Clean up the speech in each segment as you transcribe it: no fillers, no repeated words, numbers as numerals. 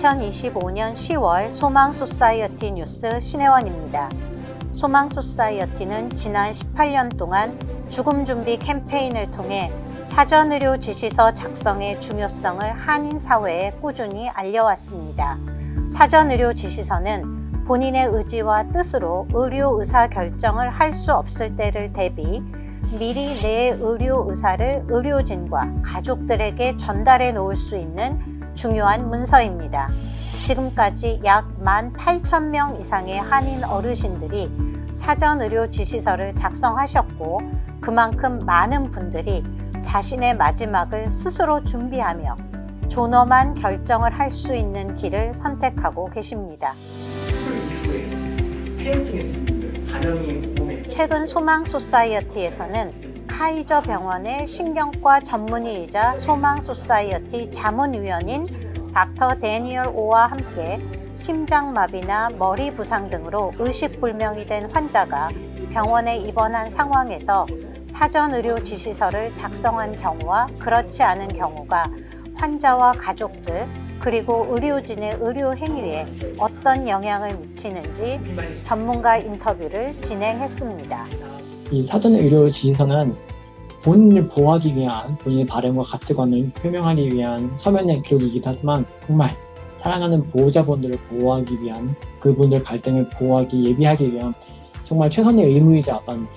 2025년 10월 소망소사이어티 뉴스 신혜원입니다. 소망소사이어티는 지난 18년 동안 죽음 준비 캠페인을 통해 사전의료 지시서 작성의 중요성을 한인 사회에 꾸준히 알려왔습니다. 사전의료 지시서는 본인의 의지와 뜻으로 의료 의사 결정을 할 수 없을 때를 대비 미리 내 의료 의사를 의료진과 가족들에게 전달해 놓을 수 있는 중요한 문서입니다. 지금까지 약 18,000명 이상의 한인 어르신들이 사전의료 지시서를 작성하셨고, 그만큼 많은 분들이 자신의 마지막을 스스로 준비하며 존엄한 결정을 할 수 있는 길을 선택하고 계십니다. 수술 이후에 폐렴증에 분들 반응이 몸에 최근 소망소사이어티에서는 카이저 병원의 신경과 전문의이자 소망소사이어티 자문위원인 닥터 데니얼 오와 함께 심장마비나 머리 부상 등으로 의식불명이 된 환자가 병원에 입원한 상황에서 사전의료 지시서를 작성한 경우와 그렇지 않은 경우가 환자와 가족들 그리고 의료진의 의료 행위에 어떤 영향을 미치는지 전문가 인터뷰를 진행했습니다. 이 사전 의료 지시서는 본인을 보호하기 위한 본인의 바램과 가치관을 표명하기 위한 서면의 기록이기도 하지만 정말 사랑하는 보호자분들을 보호하기 위한 그분들 갈등을 보호하기 예비하기 위한 정말 최선의 의무이자 어떤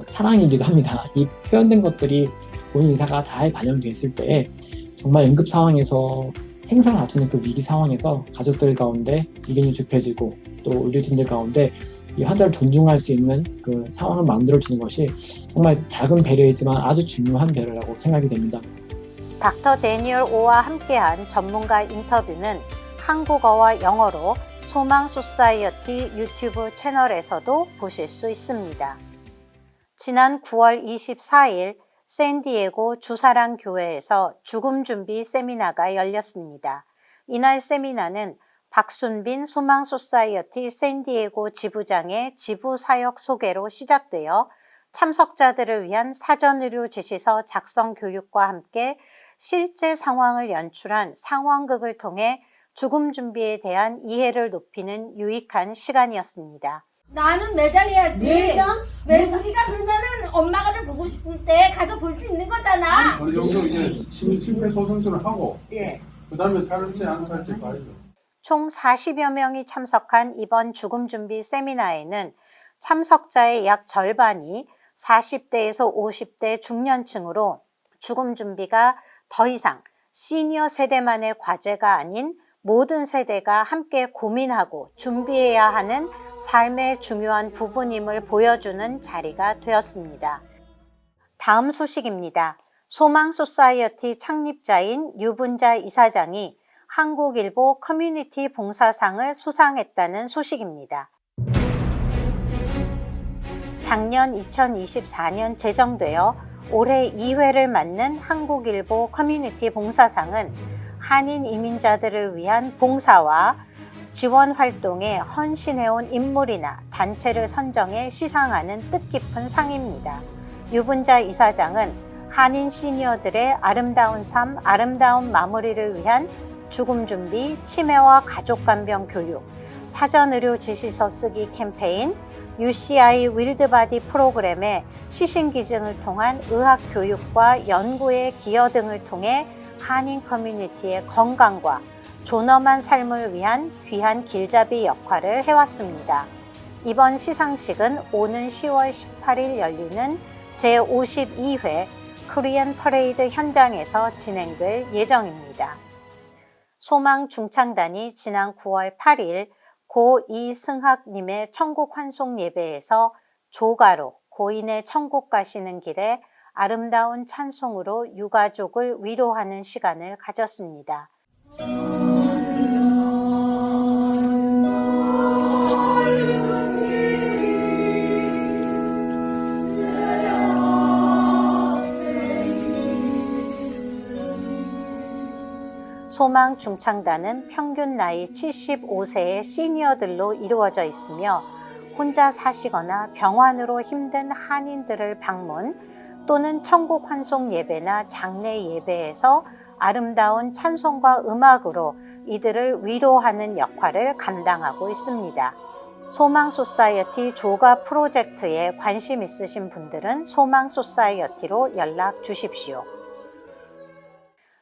사랑이기도 합니다. 이 표현된 것들이 본인 의사가 잘 반영됐을 때 정말 응급 상황에서 생사를 다투는 그 위기 상황에서 가족들 가운데 의견이 좁혀지고 또 의료진들 가운데 이 환자를 존중할 수 있는 그 상황을 만들어주는 것이 정말 작은 배려이지만 아주 중요한 배려라고 생각이 됩니다. 닥터 데니얼 오와 함께한 전문가 인터뷰는 한국어와 영어로 소망소사이어티 유튜브 채널에서도 보실 수 있습니다. 지난 9월 24일 샌디에고 주사랑 교회에서 죽음 준비 세미나가 열렸습니다. 이날 세미나는 박순빈 소망소사이어티 샌디에고 지부장의 지부 사역 소개로 시작되어 참석자들을 위한 사전의료 지시서 작성 교육과 함께 실제 상황을 연출한 상황극을 통해 죽음 준비에 대한 이해를 높이는 유익한 시간이었습니다. 나는 매장해야지. 매장? 우리가 그러면은 엄마가를 보고 싶을 때 가서 볼 수 있는 거잖아. 어느 정도 이제 심폐소생술을 하고, 예. 그 다음에 살지 안 살지 봐야죠. 총 40여 명이 참석한 이번 죽음 준비 세미나에는 참석자의 약 절반이 40대에서 50대 중년층으로 죽음 준비가 더 이상 시니어 세대만의 과제가 아닌 모든 세대가 함께 고민하고 준비해야 하는 삶의 중요한 부분임을 보여주는 자리가 되었습니다. 다음 소식입니다. 소망소사이어티 창립자인 유분자 이사장이 한국일보 커뮤니티 봉사상을 수상했다는 소식입니다. 작년 2024년 제정되어 올해 2회를 맞는 한국일보 커뮤니티 봉사상은 한인 이민자들을 위한 봉사와 지원 활동에 헌신해온 인물이나 단체를 선정해 시상하는 뜻깊은 상입니다. 유분자 이사장은 한인 시니어들의 아름다운 삶, 아름다운 마무리를 위한 죽음 준비, 치매와 가족간병 교육, 사전의료 지시서 쓰기 캠페인, UCI 윌드바디 프로그램의 시신기증을 통한 의학 교육과 연구의 기여 등을 통해 한인 커뮤니티의 건강과 존엄한 삶을 위한 귀한 길잡이 역할을 해왔습니다. 이번 시상식은 오는 10월 18일 열리는 제52회 코리안 퍼레이드 현장에서 진행될 예정입니다. 소망 중창단이 지난 9월 8일 고 이승학님의 천국 환송 예배에서 조가로 고인의 천국 가시는 길에 아름다운 찬송으로 유가족을 위로하는 시간을 가졌습니다. 소망 중창단은 평균 나이 75세의 시니어들로 이루어져 있으며 혼자 사시거나 병환으로 힘든 한인들을 방문 또는 천국 환송 예배나 장례 예배에서 아름다운 찬송과 음악으로 이들을 위로하는 역할을 감당하고 있습니다. 소망 소사이어티 조가 프로젝트에 관심 있으신 분들은 소망 소사이어티로 연락 주십시오.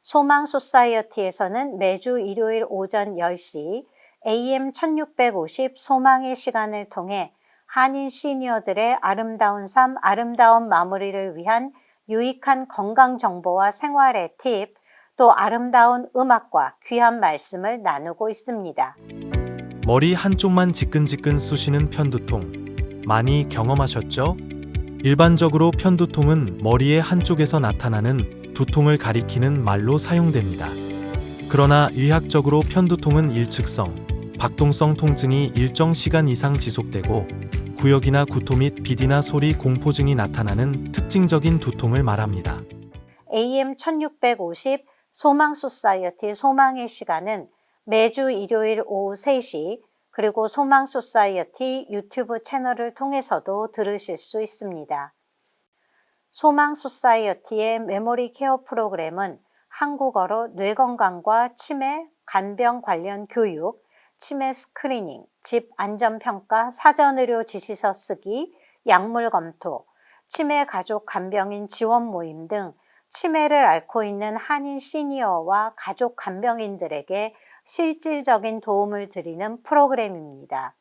소망 소사이어티에서는 매주 일요일 오전 10시 AM 1650 소망의 시간을 통해 한인 시니어들의 아름다운 삶, 아름다운 마무리를 위한 유익한 건강 정보와 생활의 팁, 또 아름다운 음악과 귀한 말씀을 나누고 있습니다. 머리 한쪽만 지끈지끈 쑤시는 편두통 많이 경험하셨죠? 일반적으로 편두통은 머리의 한쪽에서 나타나는 두통을 가리키는 말로 사용됩니다. 그러나 의학적으로 편두통은 일측성, 박동성 통증이 일정 시간 이상 지속되고 구역이나 구토 및 비디나 소리 공포증이 나타나는 특징적인 두통을 말합니다. AM 1650 소망 소사이어티 소망의 시간은 매주 일요일 오후 3시 그리고 소망 소사이어티 유튜브 채널을 통해서도 들으실 수 있습니다. 소망 소사이어티의 메모리 케어 프로그램은 한국어로 뇌건강과 치매, 간병 관련 교육, 치매 스크리닝, 집 안전평가, 사전의료 지시서 쓰기, 약물 검토, 치매 가족 간병인 지원 모임 등 치매를 앓고 있는 한인 시니어와 가족 간병인들에게 실질적인 도움을 드리는 프로그램입니다.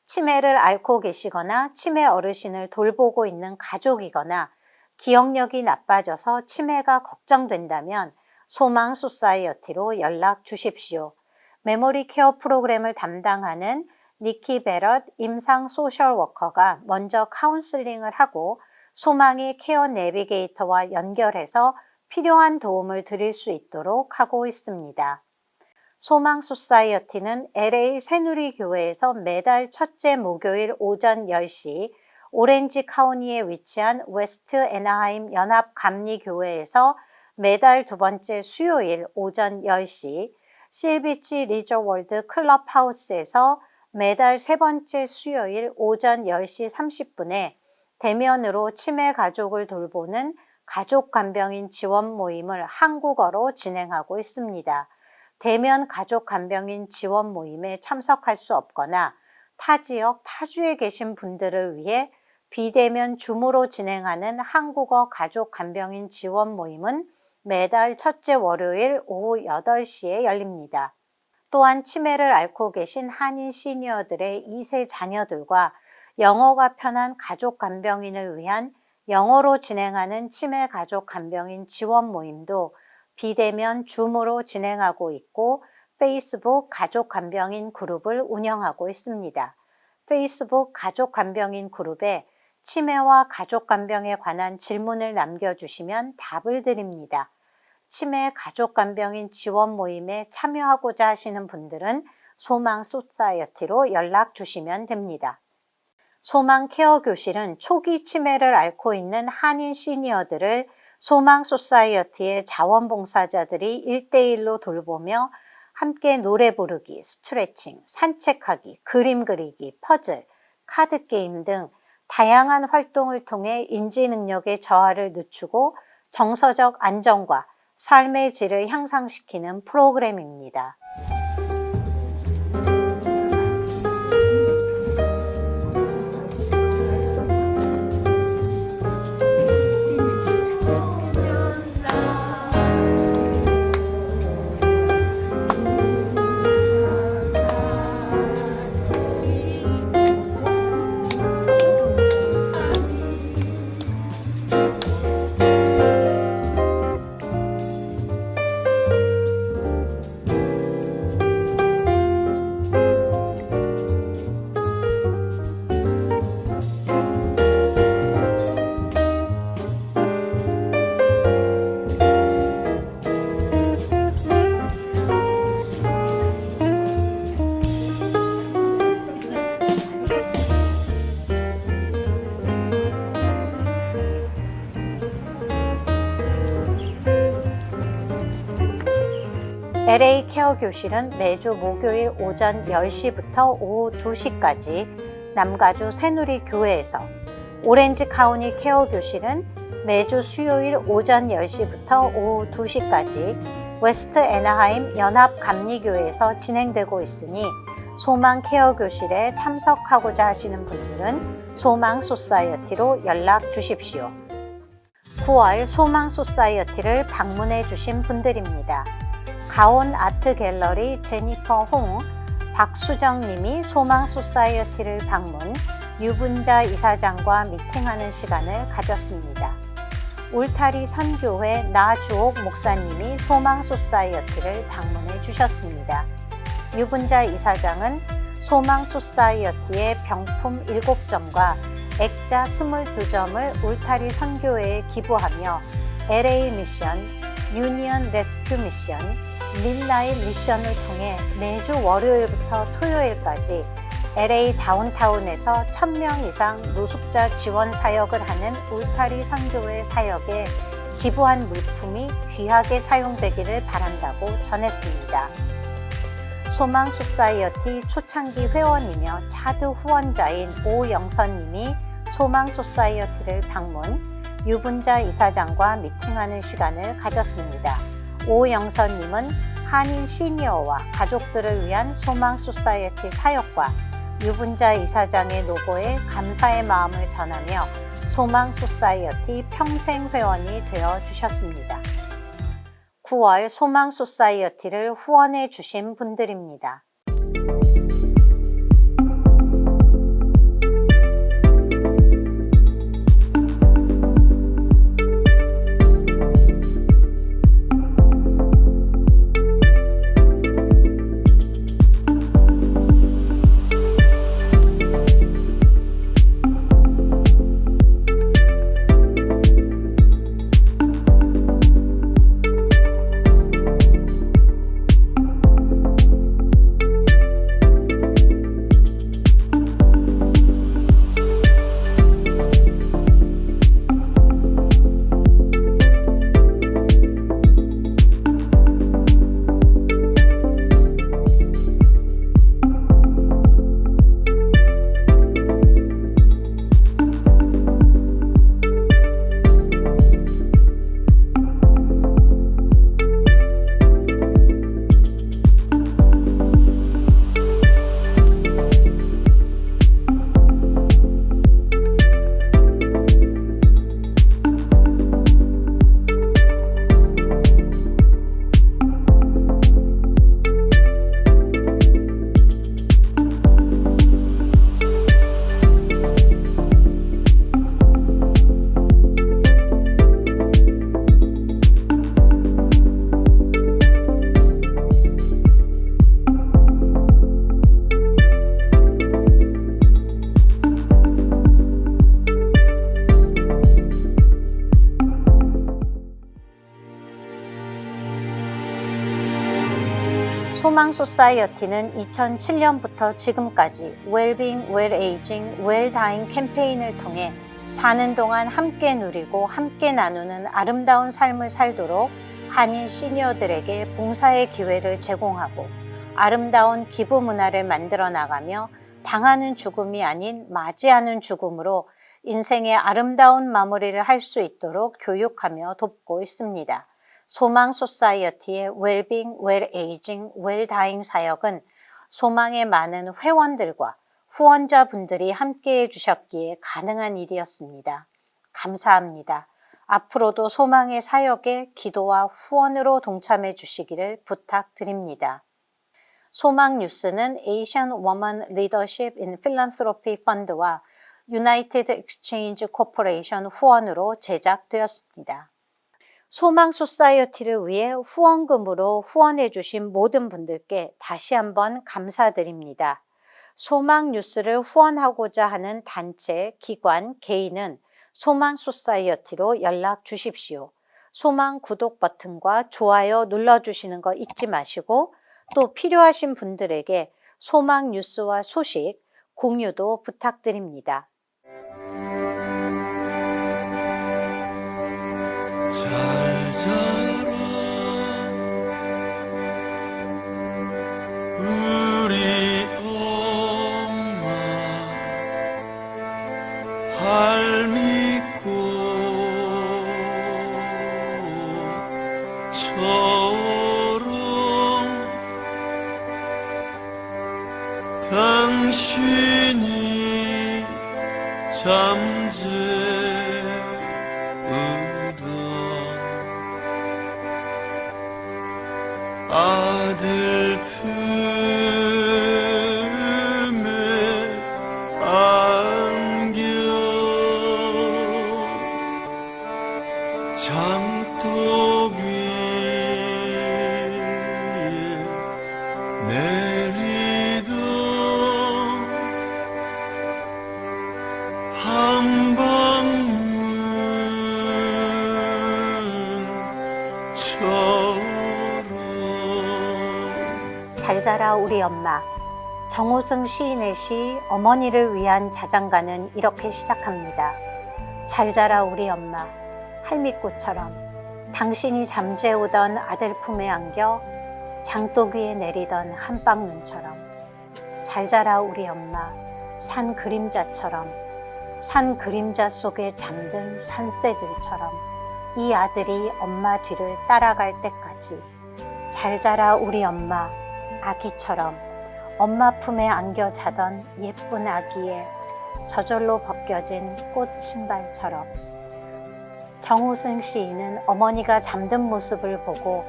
치매를 앓고 계시거나 치매 어르신을 돌보고 있는 가족이거나 기억력이 나빠져서 치매가 걱정된다면 소망 소사이어티로 연락 주십시오. 메모리 케어 프로그램을 담당하는 니키 베럿 임상 소셜 워커가 먼저 카운슬링을 하고 소망의 케어 내비게이터와 연결해서 필요한 도움을 드릴 수 있도록 하고 있습니다. 소망 소사이어티는 LA 새누리교회에서 매달 첫째 목요일 오전 10시 오렌지 카운티에 위치한 웨스트 애나하임 연합감리교회에서 매달 두 번째 수요일 오전 10시 실비치 리저월드 클럽하우스에서 매달 세 번째 수요일 오전 10시 30분에 대면으로 치매 가족을 돌보는 가족 간병인 지원 모임을 한국어로 진행하고 있습니다. 대면 가족 간병인 지원 모임에 참석할 수 없거나 타 지역, 타주에 계신 분들을 위해 비대면 줌으로 진행하는 한국어 가족 간병인 지원 모임은 매달 첫째 월요일 오후 8시에 열립니다. 또한 치매를 앓고 계신 한인 시니어들의 2세 자녀들과 영어가 편한 가족 간병인을 위한 영어로 진행하는 치매 가족 간병인 지원 모임도 비대면 줌으로 진행하고 있고 페이스북 가족 간병인 그룹을 운영하고 있습니다. 페이스북 가족 간병인 그룹에 치매와 가족 간병에 관한 질문을 남겨주시면 답을 드립니다. 치매 가족 간병인 지원 모임에 참여하고자 하시는 분들은 소망 소사이어티로 연락 주시면 됩니다. 소망 케어 교실은 초기 치매를 앓고 있는 한인 시니어들을 소망 소사이어티의 자원봉사자들이 1대1로 돌보며 함께 노래 부르기, 스트레칭, 산책하기, 그림 그리기, 퍼즐, 카드게임 등 다양한 활동을 통해 인지 능력의 저하를 늦추고 정서적 안정과 삶의 질을 향상시키는 프로그램입니다. LA 케어 교실은 매주 목요일 오전 10시부터 오후 2시까지 남가주 새누리 교회에서, 오렌지 카운티 케어 교실은 매주 수요일 오전 10시부터 오후 2시까지 웨스트 애나하임 연합감리교회에서 진행되고 있으니 소망 케어 교실에 참석하고자 하시는 분들은 소망 소사이어티로 연락 주십시오. 9월 소망 소사이어티를 방문해 주신 분들입니다. 가온 아트 갤러리 제니퍼 홍, 박수정 님이 소망 소사이어티를 방문, 유분자 이사장과 미팅하는 시간을 가졌습니다. 울타리 선교회 나주옥 목사님이 소망 소사이어티를 방문해 주셨습니다. 유분자 이사장은 소망 소사이어티의 병품 7점과 액자 22점을 울타리 선교회에 기부하며 LA 미션, 유니언 레스큐 미션, 밀라이 미션을 통해 매주 월요일부터 토요일까지 LA 다운타운에서 1000명 이상 노숙자 지원 사역을 하는 울타리 선교회 사역에 기부한 물품이 귀하게 사용되기를 바란다고 전했습니다. 소망 소사이어티 초창기 회원이며 차드 후원자인 오영선님이 소망 소사이어티를 방문, 유분자 이사장과 미팅하는 시간을 가졌습니다. 오영선님은 한인 시니어와 가족들을 위한 소망 소사이어티 사역과 유분자 이사장의 노고에 감사의 마음을 전하며 소망 소사이어티 평생 회원이 되어 주셨습니다. 9월 소망 소사이어티를 후원해 주신 분들입니다. 소망 소사이어티는 2007년부터 지금까지 웰빙, 웰에이징, 웰다잉 캠페인을 통해 사는 동안 함께 누리고 함께 나누는 아름다운 삶을 살도록 한인 시니어들에게 봉사의 기회를 제공하고 아름다운 기부 문화를 만들어 나가며 당하는 죽음이 아닌 맞이하는 죽음으로 인생의 아름다운 마무리를 할 수 있도록 교육하며 돕고 있습니다. 소망 소사이어티의 웰빙, 웰에이징, 웰다잉 사역은 소망의 많은 회원들과 후원자분들이 함께해 주셨기에 가능한 일이었습니다. 감사합니다. 앞으로도 소망의 사역에 기도와 후원으로 동참해 주시기를 부탁드립니다. 소망 뉴스는 Asian Women Leadership in Philanthropy Fund와 United Exchange Corporation 후원으로 제작되었습니다. 소망 소사이어티를 위해 후원금으로 후원해 주신 모든 분들께 다시 한번 감사드립니다. 소망 뉴스를 후원하고자 하는 단체, 기관, 개인은 소망 소사이어티로 연락 주십시오. 소망 구독 버튼과 좋아요 눌러주시는 거 잊지 마시고 또 필요하신 분들에게 소망 뉴스와 소식, 공유도 부탁드립니다. 잘 자라 우리 엄마 할미꽃 장독 위에 내리던 한 방울처럼. 잘 자라 우리 엄마. 정호승 시인의 시 어머니를 위한 자장가는 이렇게 시작합니다. 잘 자라 우리 엄마. 할미꽃처럼 당신이 잠재우던 아들 품에 안겨 장독 위에 내리던 한방눈처럼. 잘 자라 우리 엄마. 산 그림자처럼 산 그림자 속에 잠든 산새들처럼 이 아들이 엄마 뒤를 따라갈 때까지. 잘 자라 우리 엄마. 아기처럼 엄마 품에 안겨 자던 예쁜 아기의 저절로 벗겨진 꽃 신발처럼. 정호승 시인은 어머니가 잠든 모습을 보고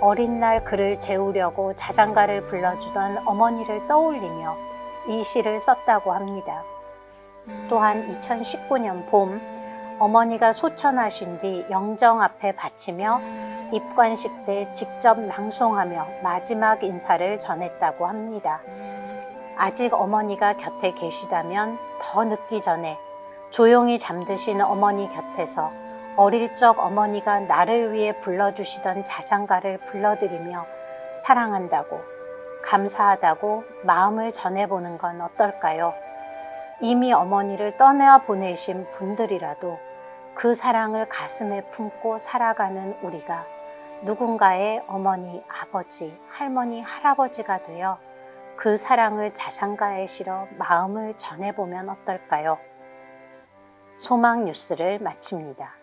어린 날 그를 재우려고 자장가를 불러주던 어머니를 떠올리며 이 시를 썼다고 합니다. 또한 2019년 봄 어머니가 소천하신 뒤 영정 앞에 바치며 입관식 때 직접 낭송하며 마지막 인사를 전했다고 합니다. 아직 어머니가 곁에 계시다면 더 늦기 전에 조용히 잠드신 어머니 곁에서 어릴 적 어머니가 나를 위해 불러주시던 자장가를 불러드리며 사랑한다고, 감사하다고 마음을 전해보는 건 어떨까요? 이미 어머니를 떠나보내신 분들이라도 그 사랑을 가슴에 품고 살아가는 우리가 누군가의 어머니, 아버지, 할머니, 할아버지가 되어 그 사랑을 자장가에 실어 마음을 전해보면 어떨까요? 소망 뉴스를 마칩니다.